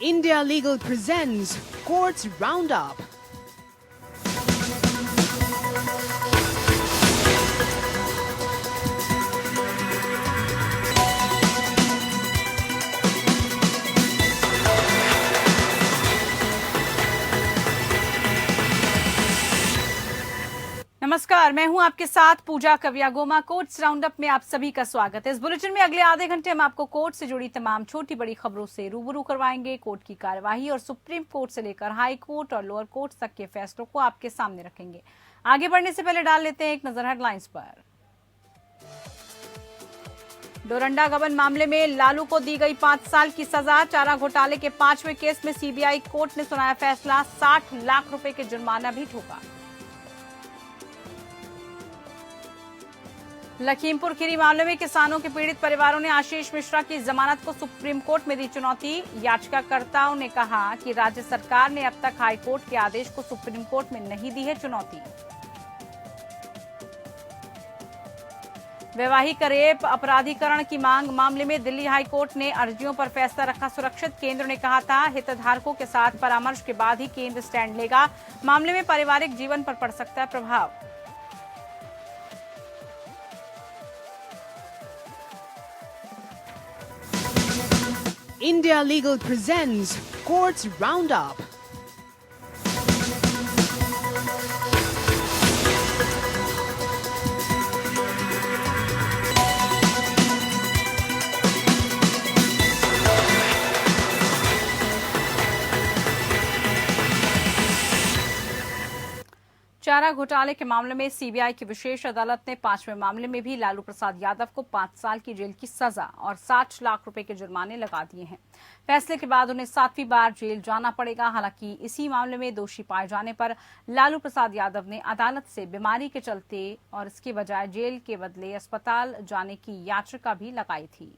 India Legal presents Courts Roundup. नमस्कार, मैं हूं आपके साथ पूजा कवियागोमा। कोर्ट्स राउंडअप में आप सभी का स्वागत है। इस बुलेटिन में अगले आधे घंटे हम आपको कोर्ट से जुड़ी तमाम छोटी बड़ी खबरों से रूबरू करवाएंगे। कोर्ट की कार्यवाही और सुप्रीम कोर्ट से लेकर हाई कोर्ट और लोअर कोर्ट तक के फैसलों को आपके सामने रखेंगे। आगे बढ़ने से पहले डाल लेते हैं एक नजर हेडलाइंस पर। डोरंडा गबन मामले में लालू को दी गई 5 साल की सजा। चारा घोटाले के 5वें केस में सीबीआई कोर्ट ने सुनाया फैसला। 60 लाख रुपए के जुर्माना भी ठोका। लखीमपुर खीरी मामले में किसानों के पीड़ित परिवारों ने आशीष मिश्रा की जमानत को सुप्रीम कोर्ट में दी चुनौती। याचिकाकर्ताओं ने कहा कि राज्य सरकार ने अब तक हाई कोर्ट के आदेश को सुप्रीम कोर्ट में नहीं दी है चुनौती। वैवाहिक रेप अपराधीकरण की मांग मामले में दिल्ली हाई कोर्ट ने अर्जियों पर फैसला रखा सुरक्षित। केंद्र ने कहा था हितधारकों के साथ परामर्श के बाद ही केंद्र स्टैंड लेगा। मामले में पारिवारिक जीवन पर पड़ सकता है प्रभाव। India Legal presents Courts Roundup. चारा घोटाले के मामले में सीबीआई की विशेष अदालत ने 5वें मामले में भी लालू प्रसाद यादव को 5 साल की जेल की सजा और 60 लाख रुपए के जुर्माने लगा दिए हैं। फैसले के बाद उन्हें 7वीं बार जेल जाना पड़ेगा। हालांकि इसी मामले में दोषी पाए जाने पर लालू प्रसाद यादव ने अदालत से बीमारी के चलते और इसके बजाय जेल के बदले अस्पताल जाने की याचिका भी लगाई थी।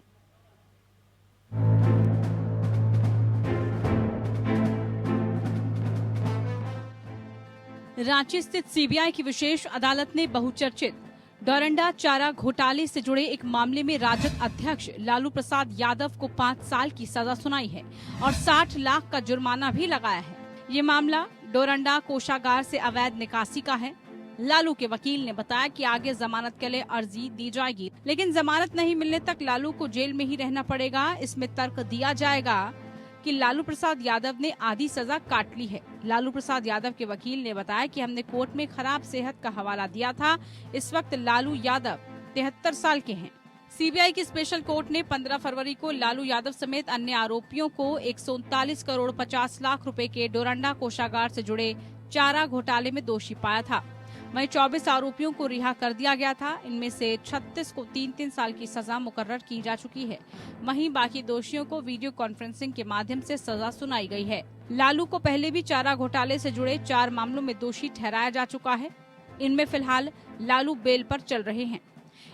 रांची स्थित सीबीआई की विशेष अदालत ने बहुचर्चित डोरंडा चारा घोटाले से जुड़े एक मामले में राजद अध्यक्ष लालू प्रसाद यादव को 5 साल की सजा सुनाई है और 60 लाख का जुर्माना भी लगाया है। ये मामला डोरंडा कोषागार से अवैध निकासी का है। लालू के वकील ने बताया कि आगे जमानत के लिए अर्जी दी जाएगी, लेकिन जमानत नहीं मिलने तक लालू को जेल में ही रहना पड़ेगा। इसमें तर्क दिया जाएगा कि लालू प्रसाद यादव ने आधी सजा काट ली है। लालू प्रसाद यादव के वकील ने बताया कि हमने कोर्ट में खराब सेहत का हवाला दिया था। इस वक्त लालू यादव 73 साल के हैं। सीबीआई की स्पेशल कोर्ट ने 15 फरवरी को लालू यादव समेत अन्य आरोपियों को 139 करोड़ 50 लाख रुपए के डोरंडा कोषागार से जुड़े चारा घोटाले में दोषी पाया था। वहीं 24 आरोपियों को रिहा कर दिया गया था। इनमें से 36 को 3-3 साल की सजा मुकर्रर की जा चुकी है। वहीं बाकी दोषियों को वीडियो कॉन्फ्रेंसिंग के माध्यम से सजा सुनाई गई है। लालू को पहले भी चारा घोटाले से जुड़े 4 मामलों में दोषी ठहराया जा चुका है। इनमें फिलहाल लालू बेल पर चल रहे हैं।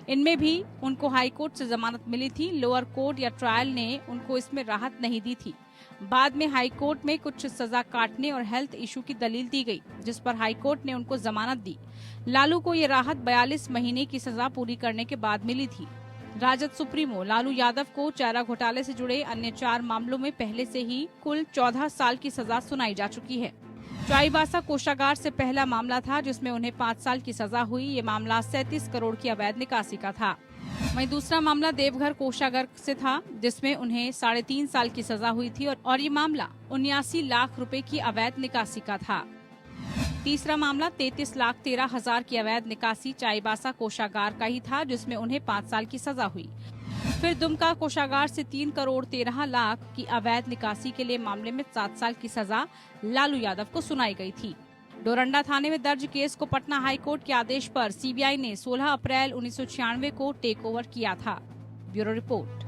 इनमें भी उनको हाई कोर्ट से जमानत मिली थी। लोअर कोर्ट या ट्रायल ने उनको इसमें राहत नहीं दी थी। बाद में हाई कोर्ट में कुछ सजा काटने और हेल्थ इशू की दलील दी गई, जिस पर हाई कोर्ट ने उनको जमानत दी। लालू को ये राहत 42 महीने की सजा पूरी करने के बाद मिली थी। राजद सुप्रीमो लालू यादव को चारा घोटाले से जुड़े अन्य 4 मामलों में पहले से ही कुल 14 साल की सजा सुनाई जा चुकी है। चाईबासा कोषागार से पहला मामला था जिसमें उन्हें 5 साल की सजा हुई। ये मामला 37 करोड़ की अवैध निकासी का था। वहीं दूसरा मामला देवघर कोषागार से था जिसमें उन्हें 3.5 साल की सजा हुई थी और ये मामला 79 लाख रुपए की अवैध निकासी का था। तीसरा मामला 33 लाख 13 हजार की अवैध निकासी चाईबासा कोषागार का ही था जिसमें उन्हें 5 साल की सजा हुई। फिर दुमका कोषागार से 3 करोड़ 13 लाख की अवैध निकासी के लिए मामले में 7 साल की सजा लालू यादव को सुनाई गई थी। डोरंडा थाने में दर्ज केस को पटना हाई कोर्ट के आदेश पर सीबीआई ने 16 अप्रैल 1996 को टेक ओवर किया था। Bureau report.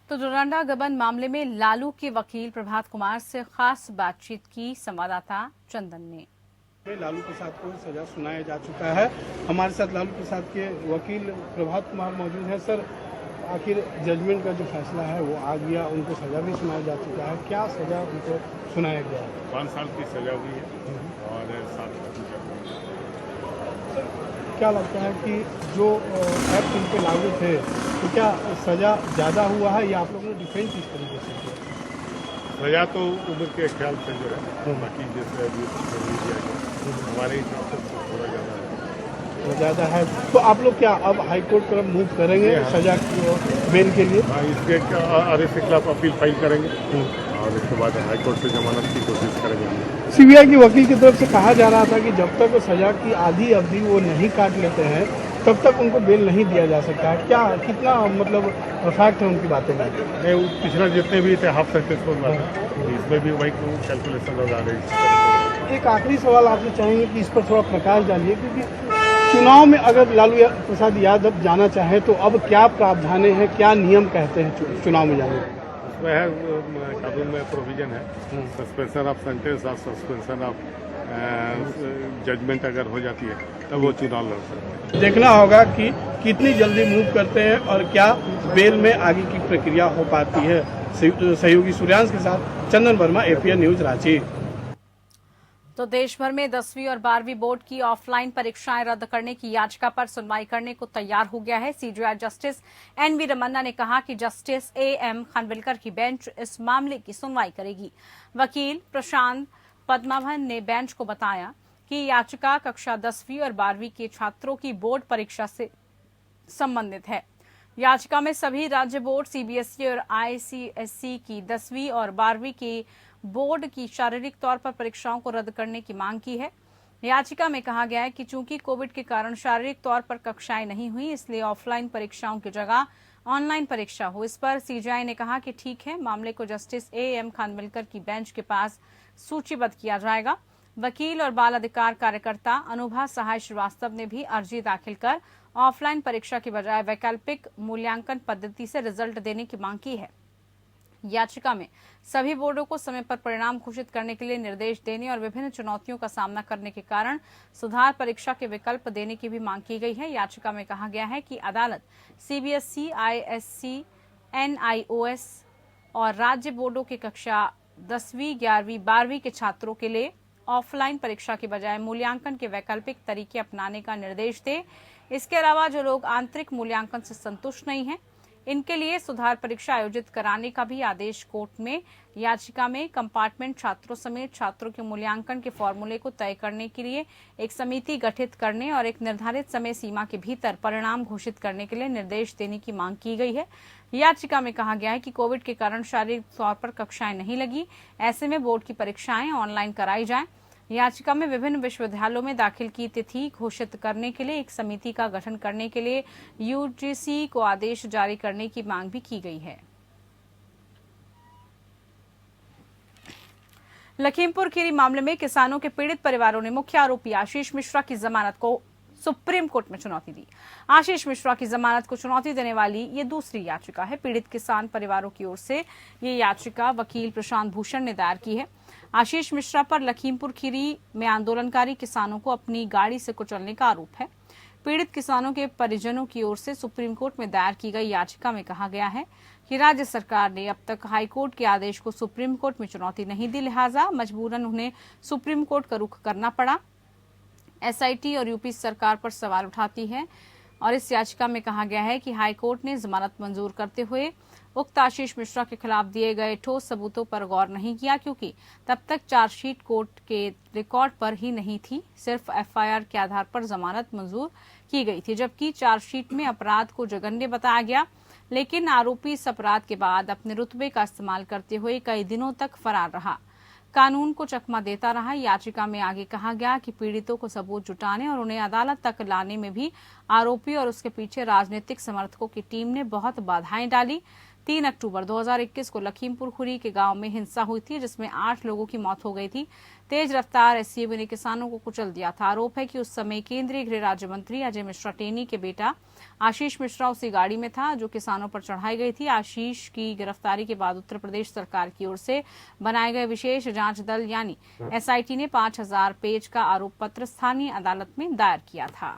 तो डोरंडा गबन मामले में लालू के वकील प्रभात कुमार से खास बातचीत की संवाददाता चंदन ने। लालू प्रसाद को सजा सुनाया जा चुका है। हमारे साथ लालू प्रसाद के वकील प्रभात कुमार मौजूद हैं। सर, आखिर जजमेंट का जो फैसला है वो आ गया, उनको सजा भी सुनाया जा चुका है। क्या सजा उनको सुनाया गया है? 5 साल की सजा हुई है और 7 क्या लगता है कि जो एक्ट इन पे लागू थे तो क्या सजा ज़्यादा हुआ है या आप लोगों ने डिफेंड किस तरीके से किया? सजा तो उम्र के ख्याल से जो है बाकी जैसे अभी दिया गया हमारे हिसाब से थोड़ा ज़्यादा है। तो ज़्यादा है तो आप लोग क्या अब हाई कोर्ट तरफ मूव करेंगे सजा की बेल के लिए? हाँ, इसके आदेश के खिलाफ अपील फाइल करेंगे और इसके बाद हाई कोर्ट से जमानत की कोशिश करेंगे। सीबीआई की वकील की तरफ से कहा जा रहा था कि जब तक वो सजा की आधी अवधि वो नहीं काट लेते हैं तब तक उनको बेल नहीं दिया जा सकता है। क्या कितना मतलब फैक्ट है उनकी बातें में? नहीं, वो पिछले जितने भी थे हाफ सक्सेसफुल हुआ था, इसमें भी वही कैलकुलेशन लगा रही। एक आखिरी सवाल आपसे चाहेंगे कि इस पर थोड़ा प्रकाश डालिए, क्योंकि चुनाव में अगर लालू प्रसाद यादव जाना चाहे तो अब क्या प्रावधान है, क्या नियम कहते हैं चुनाव में जाने के? उसमें है कानून में प्रोविजन है सस्पेंशन ऑफ सेंटेंस और सस्पेंशन ऑफ जजमेंट अगर हो जाती है तब वो चुनाव लड़ सकते हैं। देखना होगा कि कितनी जल्दी मूव करते हैं और क्या बेल में आगे की प्रक्रिया हो पाती है। सहयोगी सूर्यांश के साथ चंदन वर्मा, एपीएन न्यूज, रांची। तो देश भर में 10वीं और 12वीं बोर्ड की ऑफलाइन परीक्षाएं रद्द करने की याचिका पर सुनवाई करने को तैयार हो गया है। सीजेआई जस्टिस एनवी रमन्ना ने कहा कि जस्टिस एएम खानविलकर की बेंच इस मामले की सुनवाई करेगी। वकील प्रशांत पद्मावन ने बेंच को बताया कि याचिका कक्षा 10वीं और 12वीं के छात्रों की बोर्ड परीक्षा से संबंधित है। याचिका में सभी राज्य बोर्ड सीबीएसई और आईसीएसई की 10वीं और 12वीं की बोर्ड की शारीरिक तौर पर परीक्षाओं को रद्द करने की मांग की है। याचिका में कहा गया है कि चूंकि कोविड के कारण शारीरिक तौर पर कक्षाएं नहीं हुई, इसलिए ऑफलाइन परीक्षाओं की जगह ऑनलाइन परीक्षा हो। इस पर सीजेआई ने कहा कि ठीक है, मामले को जस्टिस एएम खानविलकर की बेंच के पास सूचीबद्ध किया जाएगा। वकील और बाल अधिकार कार्यकर्ता अनुभा सहाय श्रीवास्तव ने भी अर्जी दाखिल कर ऑफलाइन परीक्षा की बजाय वैकल्पिक मूल्यांकन पद्धति से रिजल्ट देने की मांग की है। याचिका में सभी बोर्डों को समय पर परिणाम घोषित करने के लिए निर्देश देने और विभिन्न चुनौतियों का सामना करने के कारण सुधार परीक्षा के विकल्प देने की भी मांग की गई है। याचिका में कहा गया है कि अदालत सीबीएसई, आईएससी, एनआईओएस और राज्य बोर्डों की कक्षा 10वीं, 11वीं, 12वीं के छात्रों के लिए ऑफलाइन परीक्षा के बजाय मूल्यांकन के वैकल्पिक तरीके अपनाने का निर्देश दे। इसके अलावा जो लोग आंतरिक मूल्यांकन से संतुष्ट नहीं हैं, इनके लिए सुधार परीक्षा आयोजित कराने का भी आदेश कोर्ट में याचिका में कंपार्टमेंट छात्रों समेत छात्रों के मूल्यांकन के फॉर्मूले को तय करने के लिए एक समिति गठित करने और एक निर्धारित समय सीमा के भीतर परिणाम घोषित करने के लिए निर्देश देने की मांग की गई है। याचिका में कहा गया है कि कोविड के कारण शारीरिक तौर पर कक्षाएं नहीं लगी, ऐसे में बोर्ड की परीक्षाएं ऑनलाइन कराई जाएं। याचिका में विभिन्न विश्वविद्यालयों में दाखिल की तिथि घोषित करने के लिए एक समिति का गठन करने के लिए यूजीसी को आदेश जारी करने की मांग भी की गई है। लखीमपुर खीरी मामले में किसानों के पीड़ित परिवारों ने मुख्य आरोपी आशीष मिश्रा की जमानत को सुप्रीम कोर्ट में चुनौती दी। आशीष मिश्रा की जमानत को चुनौती देने वाली ये दूसरी याचिका है। पीड़ित किसान परिवारों की ओर से ये याचिका वकील प्रशांत भूषण ने दायर की है। आशीष मिश्रा पर लखीमपुर खीरी में आंदोलनकारी किसानों को अपनी गाड़ी से कुचलने का आरोप है। पीड़ित किसानों के परिजनों की ओर से सुप्रीम कोर्ट में दायर की गई याचिका में कहा गया है कि राज्य सरकार ने अब तक हाई कोर्ट के आदेश को सुप्रीम कोर्ट में चुनौती नहीं दी, लिहाजा मजबूरन उन्हें सुप्रीम कोर्ट का रुख करना पड़ा। एसआईटी और यूपी सरकार पर सवाल उठाती है और इस याचिका में कहा गया है कि हाई कोर्ट ने जमानत मंजूर करते हुए उक्त आशीष मिश्रा के खिलाफ दिए गए ठोस सबूतों पर गौर नहीं किया, क्योंकि तब तक चार्जशीट कोर्ट के रिकॉर्ड पर ही नहीं थी, सिर्फ एफआईआर के आधार पर जमानत मंजूर की गई थी, जबकि चार्जशीट में अपराध को जघन्य बताया गया। लेकिन आरोपी इस अपराध के बाद अपने रुतबे का इस्तेमाल करते हुए कई दिनों तक फरार रहा, कानून को चकमा देता रहा। याचिका में आगे कहा गया कि पीड़ितों को सबूत जुटाने और उन्हें अदालत तक लाने में भी आरोपी और उसके पीछे राजनीतिक समर्थकों की टीम ने बहुत बाधाएं डाली। 3 अक्टूबर 2021 को लखीमपुर खीरी के गांव में हिंसा हुई थी, जिसमें 8 लोगों की मौत हो गई थी। तेज रफ्तार एसयूवी ने किसानों को कुचल दिया था। आरोप है कि उस समय केंद्रीय गृह राज्य मंत्री अजय मिश्रा टेनी के बेटा आशीष मिश्रा उसी गाड़ी में था जो किसानों पर चढ़ाई गई थी। आशीष की गिरफ्तारी के बाद उत्तर प्रदेश सरकार की ओर से बनाए गए विशेष जांच दल यानी एसआईटी ने 5000 पेज का आरोप पत्र स्थानीय अदालत में दायर किया था।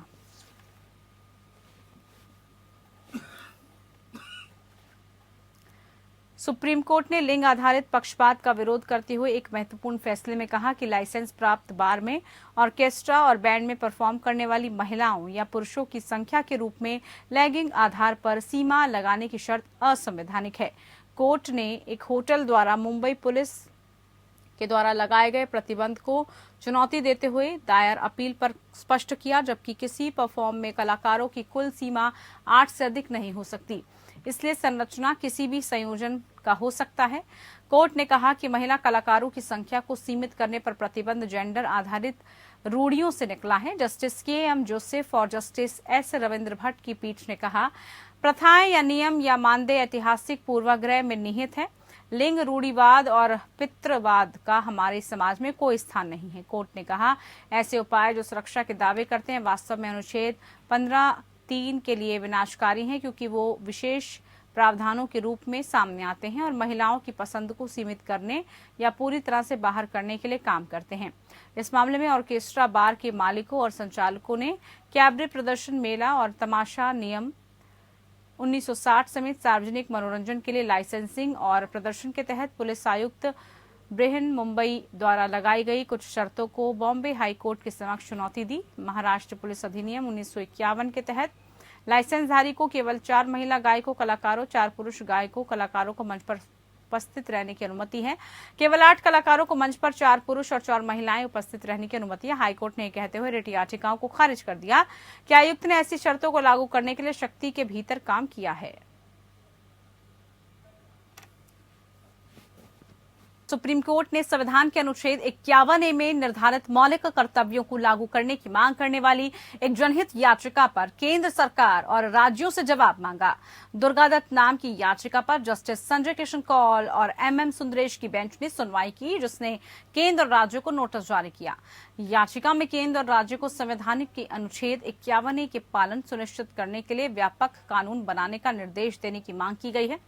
सुप्रीम कोर्ट ने लिंग आधारित पक्षपात का विरोध करते हुए एक महत्वपूर्ण फैसले में कहा कि लाइसेंस प्राप्त बार में ऑर्केस्ट्रा और बैंड में परफॉर्म करने वाली महिलाओं या पुरुषों की संख्या के रूप में लैंगिक आधार पर सीमा लगाने की शर्त असंवैधानिक है। कोर्ट ने एक होटल द्वारा मुंबई पुलिस के द्वारा लगाए गए प्रतिबंध को चुनौती देते हुए दायर अपील पर स्पष्ट किया, जबकि किसी परफॉर्म में कलाकारों की कुल सीमा 8 से अधिक नहीं हो सकती, इसलिए संरचना किसी भी संयोजन का हो सकता है। कोर्ट ने कहा कि महिला कलाकारों की संख्या को सीमित करने पर प्रतिबंध जेंडर आधारित रूढ़ियों से निकला है। Justice KM. जोसेफ और जस्टिस एस. रविंद्र भट्ट की पीठ ने कहा, प्रथाएं या नियम या मानदेय ऐतिहासिक पूर्वाग्रह में निहित है। लिंग रूढ़िवाद और पितृवाद का हमारे समाज में कोई स्थान नहीं है। कोर्ट ने कहा, ऐसे उपाय जो सुरक्षा के दावे करते हैं वास्तव में अनुच्छेद 15(3) के लिए विनाशकारी हैं, क्योंकि वो विशेष प्रावधानों के रूप में सामने आते हैं और महिलाओं की पसंद को सीमित करने या पूरी तरह से बाहर करने के लिए काम करते हैं। इस मामले में ऑर्केस्ट्रा बार के मालिकों और संचालकों ने कैबरे प्रदर्शन, मेला और तमाशा नियम 1960 समेत सार्वजनिक मनोरंजन के लिए लाइसेंसिंग और प्रदर्शन के तहत पुलिस आयुक्त बृहन मुंबई द्वारा लगाई गई कुछ शर्तों को बॉम्बे हाई कोर्ट के समक्ष चुनौती दी। महाराष्ट्र पुलिस अधिनियम 1951 के तहत लाइसेंसधारी को केवल 4 महिला गायकों कलाकारों, 4 पुरुष गायकों कलाकारों को मंच पर उपस्थित रहने की अनुमति है। केवल 8 कलाकारों को मंच पर 4 पुरुष और 4 महिलाएं उपस्थित रहने की अनुमति है। हाईकोर्ट ने कहते हुए रिट याचिकाओं को खारिज कर दिया कि आयुक्त ने ऐसी शर्तों को लागू करने के लिए शक्ति के भीतर काम किया है। सुप्रीम कोर्ट ने संविधान के अनुच्छेद 51A में निर्धारित मौलिक कर्तव्यों को लागू करने की मांग करने वाली एक जनहित याचिका पर केंद्र सरकार और राज्यों से जवाब मांगा। दुर्गादत्त नाम की याचिका पर जस्टिस संजय किशन कौल और MM सुंदरेश की बेंच ने सुनवाई की, जिसने केंद्र और राज्यों को नोटिस जारी किया। याचिका में केंद्र और राज्यों को संवैधानिक के अनुच्छेद 51A के पालन सुनिश्चित करने के लिए व्यापक कानून बनाने का निर्देश देने की मांग की गई है।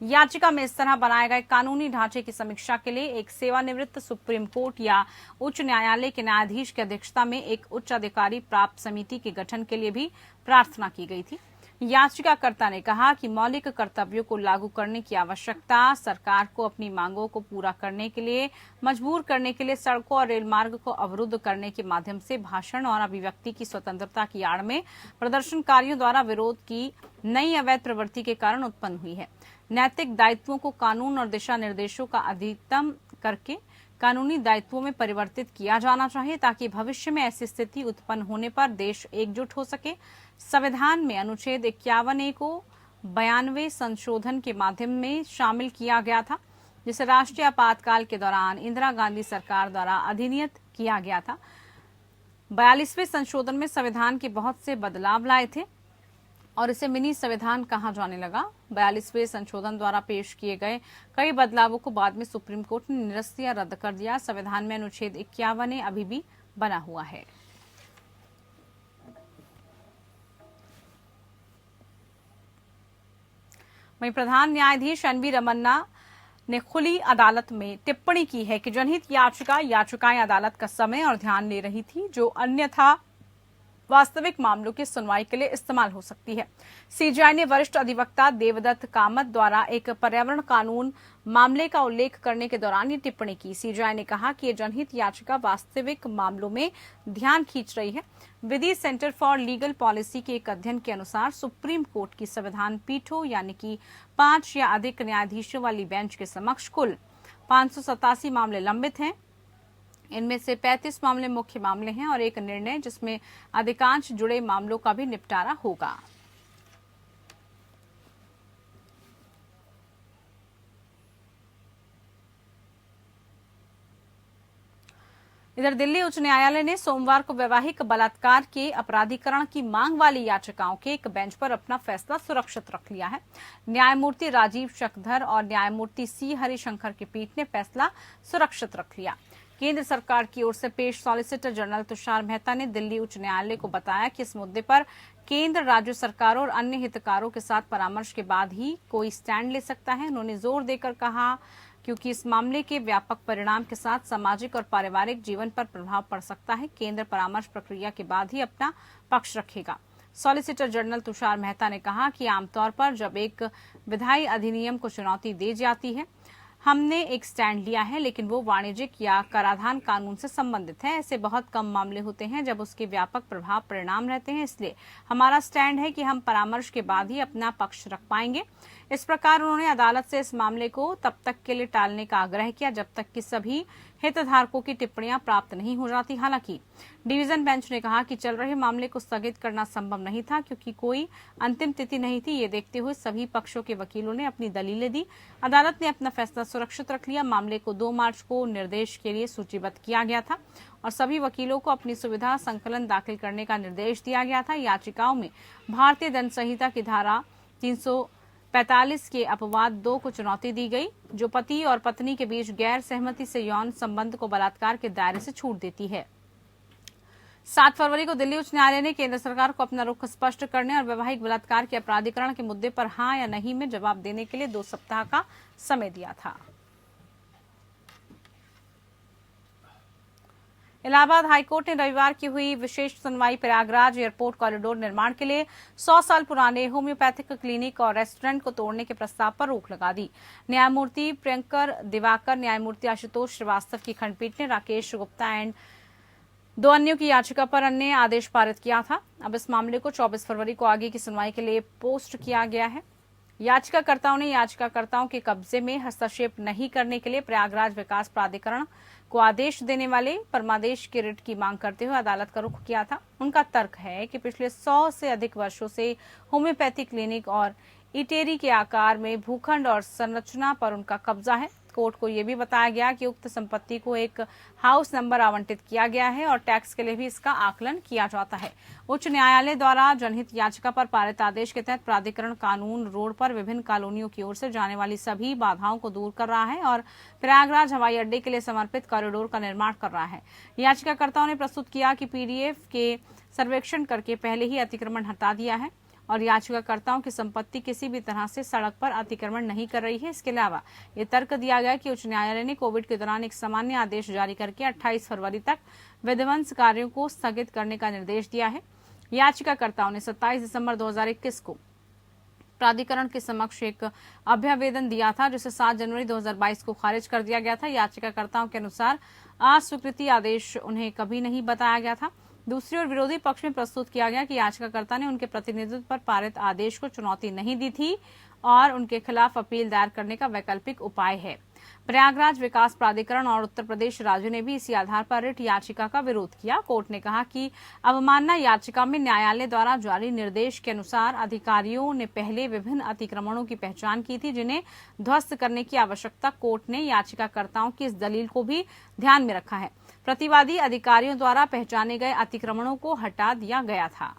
याचिका में इस तरह बनाए गए कानूनी ढांचे की समीक्षा के लिए एक सेवानिवृत्त सुप्रीम कोर्ट या उच्च न्यायालय के न्यायाधीश की अध्यक्षता में एक उच्च अधिकारी प्राप्त समिति के गठन के लिए भी प्रार्थना की गई थी। याचिकाकर्ता ने कहा कि मौलिक कर्तव्यों को लागू करने की आवश्यकता सरकार को अपनी मांगों को पूरा करने के लिए मजबूर करने के लिए सड़कों और रेलमार्ग को अवरुद्ध करने के माध्यम से भाषण और अभिव्यक्ति की स्वतंत्रता की आड़ में प्रदर्शनकारियों द्वारा विरोध की नई अवैध प्रवृत्ति के कारण उत्पन्न हुई है। नैतिक दायित्वों को कानून और दिशा निर्देशों का अधिकतम करके कानूनी दायित्वों में परिवर्तित किया जाना चाहिए, ताकि भविष्य में ऐसी स्थिति उत्पन्न होने पर देश एकजुट हो सके। संविधान में अनुच्छेद 51A को 92वें संशोधन के माध्यम में शामिल किया गया था, जिसे राष्ट्रीय आपातकाल के दौरान इंदिरा गांधी सरकार द्वारा अधिनियत किया गया था। 42वें संशोधन में संविधान के बहुत से बदलाव लाए थे और इसे मिनी संविधान कहा जाने लगा। 42वें संशोधन द्वारा पेश किए गए कई बदलावों को बाद में सुप्रीम कोर्ट ने निरस्त या रद्द कर दिया। संविधान में अनुच्छेद 51A अभी भी बना हुआ है। वहीं प्रधान न्यायाधीश NV रमन्ना ने खुली अदालत में टिप्पणी की है कि जनहित याचिकाएं अदालत का समय और ध्यान ले रही थी, जो अन्यथा वास्तविक मामलों की सुनवाई के लिए इस्तेमाल हो सकती है। सीजीआई ने वरिष्ठ अधिवक्ता देवदत्त कामत द्वारा एक पर्यावरण कानून मामले का उल्लेख करने के दौरान ये टिप्पणी की। सीजीआई ने कहा कि ये जनहित याचिका वास्तविक मामलों में ध्यान खींच रही है। विधि सेंटर फॉर लीगल पॉलिसी के एक अध्ययन के अनुसार सुप्रीम कोर्ट की संविधान पीठों यानी कि 5 या अधिक न्यायाधीशों वाली बेंच के समक्ष कुल 587 मामले लंबित हैं। इनमें से 35 मामले मुख्य मामले हैं और एक निर्णय जिसमें अधिकांश जुड़े मामलों का भी निपटारा होगा। इधर दिल्ली उच्च न्यायालय ने सोमवार को वैवाहिक बलात्कार के अपराधीकरण की मांग वाली याचिकाओं के एक बेंच पर अपना फैसला सुरक्षित रख लिया है। न्यायमूर्ति राजीव शकधर और न्यायमूर्ति C हरिशंकर की पीठ ने फैसला सुरक्षित रख लिया। केंद्र सरकार की ओर से पेश सॉलिसिटर जनरल तुषार मेहता ने दिल्ली उच्च न्यायालय को बताया कि इस मुद्दे पर केंद्र, राज्य सरकारों और अन्य हितधारकों के साथ परामर्श के बाद ही कोई स्टैंड ले सकता है। उन्होंने जोर देकर कहा क्योंकि इस मामले के व्यापक परिणाम के साथ सामाजिक और पारिवारिक जीवन पर प्रभाव पड़ सकता है। केंद्र परामर्श प्रक्रिया के बाद ही अपना पक्ष रखेगा। सॉलिसिटर जनरल तुषार मेहता ने कहा कि आमतौर पर जब एक विधायी अधिनियम को चुनौती दी जाती है, हमने एक स्टैंड लिया है, लेकिन वो वाणिज्यिक या कराधान कानून से संबंधित है। ऐसे बहुत कम मामले होते हैं जब उसके व्यापक प्रभाव परिणाम रहते हैं। इसलिए हमारा स्टैंड है कि हम परामर्श के बाद ही अपना पक्ष रख पाएंगे। इस प्रकार उन्होंने अदालत से इस मामले को तब तक के लिए टालने का आग्रह किया जब तक कि सभी हितधारकों की टिप्पणियां प्राप्त नहीं हो जाती। हालांकि डिवीजन बेंच ने कहा कि चल रहे मामले को स्थगित करना संभव नहीं था, क्योंकि कोई अंतिम तिथि नहीं थी। ये देखते हुए सभी पक्षों के वकीलों ने अपनी दलीलें दी। अदालत ने अपना फैसला सुरक्षित रख लिया। मामले को 2 मार्च को निर्देश के लिए सूचीबद्ध किया गया था और सभी वकीलों को अपनी सुविधा संकलन दाखिल करने का निर्देश दिया गया था। याचिकाओं में भारतीय दंड संहिता की धारा 345 के अपवाद 2 को चुनौती दी गई, जो पति और पत्नी के बीच गैर सहमति से यौन संबंध को बलात्कार के दायरे से छूट देती है। 7 फरवरी को दिल्ली उच्च न्यायालय ने केंद्र सरकार को अपना रुख स्पष्ट करने और वैवाहिक बलात्कार के अपराधीकरण के मुद्दे पर हां या नहीं में जवाब देने के लिए 2 सप्ताह का समय दिया था। इलाहाबाद हाईकोर्ट ने रविवार की हुई विशेष सुनवाई प्रयागराज एयरपोर्ट कॉरिडोर निर्माण के लिए 100 साल पुराने होम्योपैथिक क्लिनिक और रेस्टोरेंट को तोड़ने के प्रस्ताव पर रोक लगा दी। न्यायमूर्ति प्रियंकर दिवाकर, न्यायमूर्ति आशुतोष श्रीवास्तव की खंडपीठ ने राकेश गुप्ता एंड 2 अन्यों की याचिका पर अन्य आदेश पारित किया था। अब इस मामले को 24 फरवरी को आगे की सुनवाई के लिए पोस्ट किया गया है। याचिकाकर्ताओं ने याचिकाकर्ताओं के कब्जे में हस्तक्षेप नहीं करने के लिए प्रयागराज विकास प्राधिकरण को आदेश देने वाले परमादेश के रिट की मांग करते हुए अदालत का रुख किया था। उनका तर्क है कि पिछले 100 से अधिक वर्षों से होम्योपैथी क्लिनिक और इटेरी के आकार में भूखंड और संरचना पर उनका कब्जा है। कोर्ट को यह भी बताया गया कि उक्त संपत्ति को एक हाउस नंबर आवंटित किया गया है और टैक्स के लिए भी इसका आकलन किया जाता है। उच्च न्यायालय द्वारा जनहित याचिका पर पारित आदेश के तहत प्राधिकरण कानून रोड पर विभिन्न कॉलोनियों की ओर से जाने वाली सभी बाधाओं को दूर कर रहा है और प्रयागराज हवाई अड्डे के लिए समर्पित कॉरिडोर का निर्माण कर रहा है। याचिकाकर्ताओं ने प्रस्तुत किया कि पीडीएफ के सर्वेक्षण करके पहले ही अतिक्रमण हटा दिया है और याचिकाकर्ताओं की संपत्ति किसी भी तरह से सड़क पर अतिक्रमण नहीं कर रही है। इसके अलावा ये तर्क दिया गया कि उच्च न्यायालय ने कोविड के दौरान एक सामान्य आदेश जारी करके 28 फरवरी तक विध्वंस कार्यों को स्थगित करने का निर्देश दिया है। याचिकाकर्ताओं ने 27 दिसंबर 2021 को प्राधिकरण के समक्ष एक अभ्यावेदन दिया था, जिसे 7 जनवरी 2022 को खारिज कर दिया गया था। याचिकाकर्ताओं के अनुसार अस्वीकृति आदेश उन्हें कभी नहीं बताया गया था। दूसरी ओर विरोधी पक्ष में प्रस्तुत किया गया कि याचिकाकर्ता ने उनके प्रतिनिधित्व पर पारित आदेश को चुनौती नहीं दी थी और उनके खिलाफ अपील दायर करने का वैकल्पिक उपाय है। प्रयागराज विकास प्राधिकरण और उत्तर प्रदेश राज्य ने भी इसी आधार पर रिट याचिका का विरोध किया। कोर्ट ने कहा कि अवमानना याचिका में न्यायालय द्वारा जारी निर्देश के अनुसार अधिकारियों ने पहले विभिन्न अतिक्रमणों की पहचान की थी, जिन्हें ध्वस्त करने की आवश्यकता कोर्ट ने याचिकाकर्ताओं की इस दलील को भी ध्यान में रखा है। प्रतिवादी अधिकारियों द्वारा पहचाने गए अतिक्रमणों को हटा दिया गया था।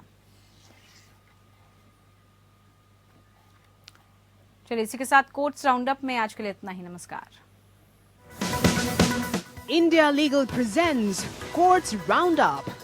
चलिए इसी के साथ कोर्ट्स राउंड अप में आज के लिए इतना ही। नमस्कार। India Legal presents Courts Roundup.